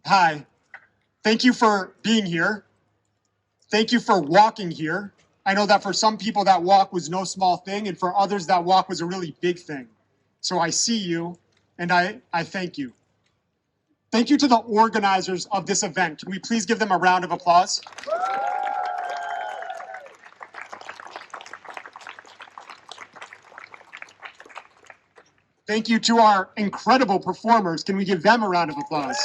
Hi, thank you for being here. Thank you for walking here. I know that for some people that walk was no small thing, and for others that walk was a really big thing. So I see you, and I thank you. Thank you to the organizers of this event. Can we please give them a round of applause? Thank you to our incredible performers. Can we give them a round of applause?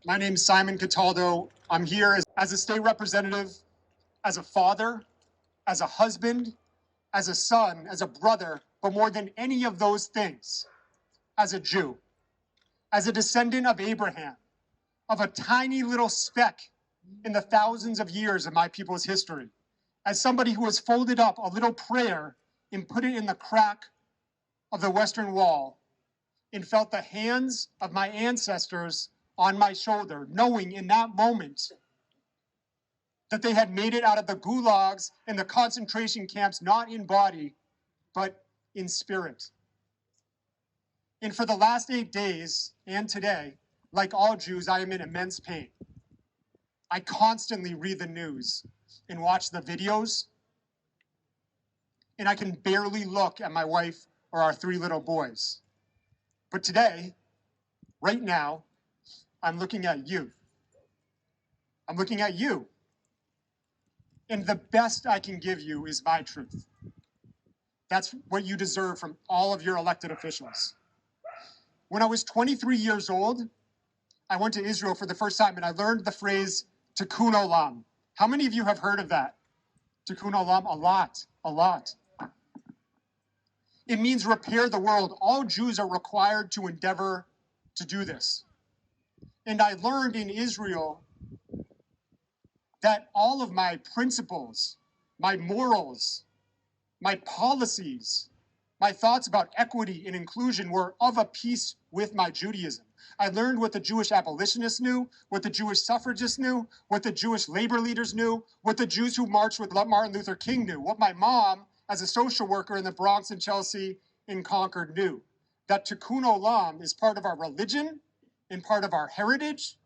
My name is Simon Cataldo. I'm here as a state representative, as a father, as a husband, as a son, as a brother, but more than any of those things, as a Jew, as a descendant of Abraham, of a tiny little speck in the thousands of years of my people's history, as somebody who has folded up a little prayer and put it in the crack of the Western Wall and felt the hands of my ancestors on my shoulder, knowing in that moment that they had made it out of the gulags and the concentration camps, not in body, but in spirit. And for the last 8 days and today, like all Jews, I am in immense pain. I constantly read the news and watch the videos, and I can barely look at my wife or our 3 little boys. But today, right now, I'm looking at you. I'm looking at you. And the best I can give you is my truth. That's what you deserve from all of your elected officials. When I was 23 years old, I went to Israel for the first time and I learned the phrase tikkun olam. How many of you have heard of that? Tikkun olam? A lot. It means repair the world. All Jews are required to endeavor to do this. And I learned in Israel that all of my principles, my morals, my policies, my thoughts about equity and inclusion were of a piece with my Judaism. I learned what the Jewish abolitionists knew, what the Jewish suffragists knew, what the Jewish labor leaders knew, what the Jews who marched with Martin Luther King knew, what my mom, as a social worker in the Bronx and Chelsea and Concord, knew. That Tikkun Olam is part of our religion and part of our heritage,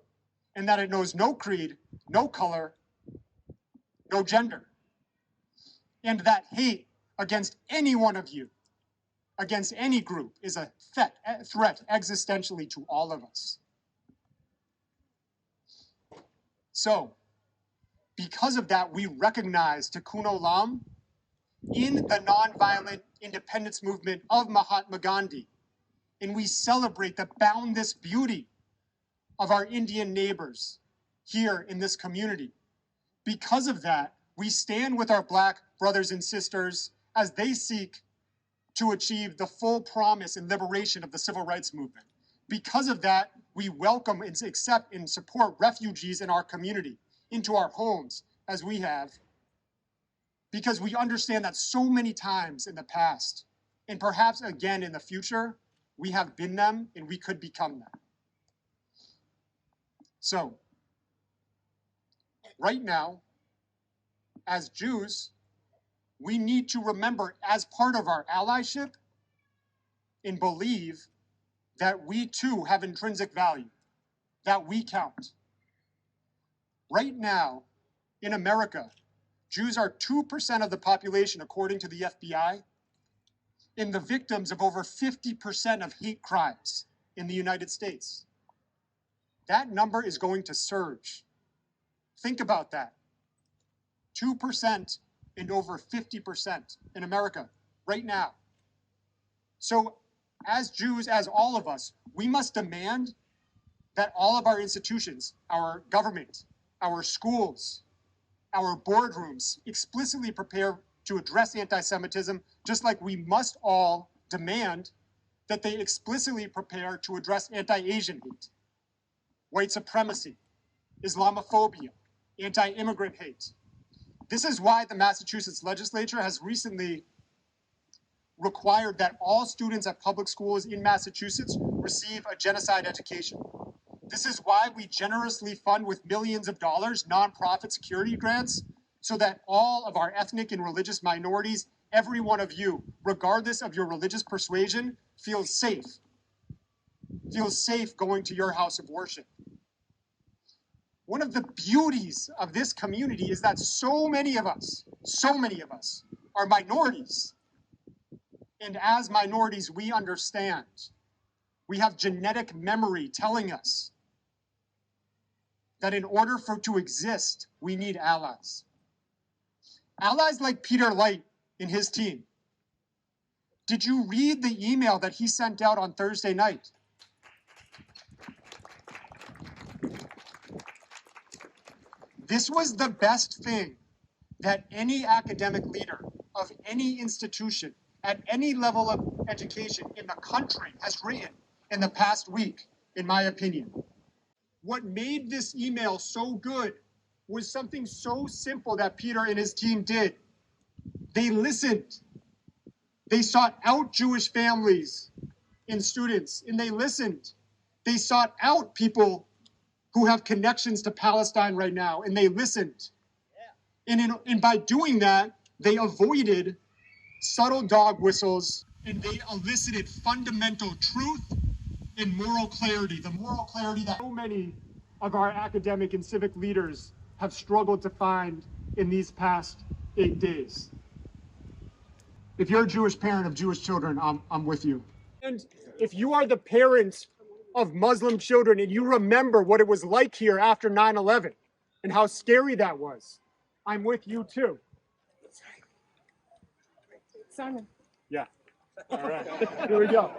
and that it knows no creed, no color, no gender. And that hate against any one of you, against any group, is a threat existentially to all of us. So, because of that, we recognize Tikkun Olam in the nonviolent independence movement of Mahatma Gandhi. And we celebrate the boundless beauty of our Indian neighbors here in this community. Because of that, we stand with our Black brothers and sisters as they seek to achieve the full promise and liberation of the civil rights movement. Because of that, we welcome and accept and support refugees in our community into our homes, as we have, because we understand that so many times in the past, and perhaps again in the future, we have been them and we could become them. So, right now, as Jews, we need to remember, as part of our allyship, and believe that we too have intrinsic value, that we count. Right now, in America, Jews are 2% of the population, according to the FBI, and the victims of over 50% of hate crimes in the United States. That number is going to surge. Think about that. 2% and over 50% in America right now. So as Jews, as all of us, we must demand that all of our institutions, our government, our schools, our boardrooms explicitly prepare to address anti-Semitism, just like we must all demand that they explicitly prepare to address anti-Asian hate, white supremacy, Islamophobia, anti-immigrant hate. This is why the Massachusetts legislature has recently required that all students at public schools in Massachusetts receive a genocide education. This is why we generously fund with millions of dollars nonprofit security grants so that all of our ethnic and religious minorities every one of you, regardless of your religious persuasion, feels safe. Feels safe going to your house of worship. One of the beauties of this community is that so many of us are minorities. And as minorities, we understand. We have genetic memory telling us that in order to exist, we need allies. Allies like Peter Light and his team. Did you read the email that he sent out on Thursday night? This was the best thing that any academic leader of any institution at any level of education in the country has written in the past week, in my opinion. What made this email so good was something so simple that Peter and his team did. They listened. They sought out Jewish families and students, and they listened. They sought out people who have connections to Palestine right now, and they listened. And by doing that, they avoided subtle dog whistles, and they elicited fundamental truth and moral clarity, the moral clarity that so many of our academic and civic leaders have struggled to find in these past 8 days. If you're a Jewish parent of Jewish children, I'm with you. And if you are the parents of Muslim children and you remember what it was like here after 9/11 and how scary that was, I'm with you too. Simon. Yeah. All right. Here we go.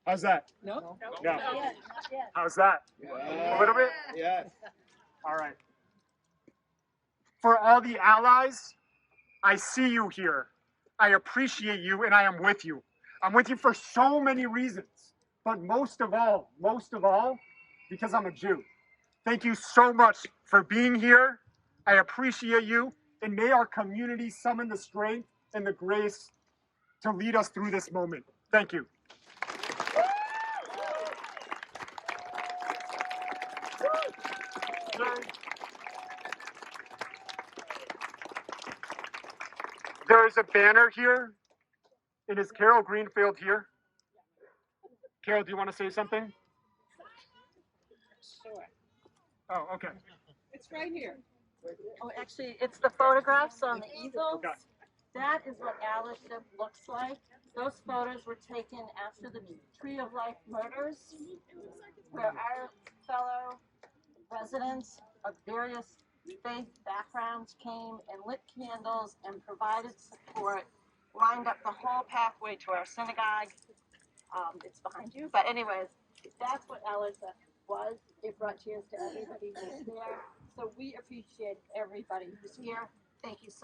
How's that? No. No. How's that? A little bit? Yeah. All right. For all the allies, I see you here. I appreciate you, and I am with you. I'm with you for so many reasons, but most of all, because I'm a Jew. Thank you so much for being here. I appreciate you, and may our community summon the strength and the grace to lead us through this moment. Thank you. There is a banner here. And is Carol Greenfield here? Carol, do you want to say something? Sure. Oh, okay. It's right here. Oh, actually, it's the photographs on the easels. Okay. That is what allyship looks like. Those photos were taken after the Tree of Life murders, where our fellow residents of various faith backgrounds came and lit candles and provided support, lined up the whole pathway to our synagogue. It's behind you, but anyways, that's what allyship was. It brought tears to everybody who's there. So we appreciate everybody who's here. Thank you so much.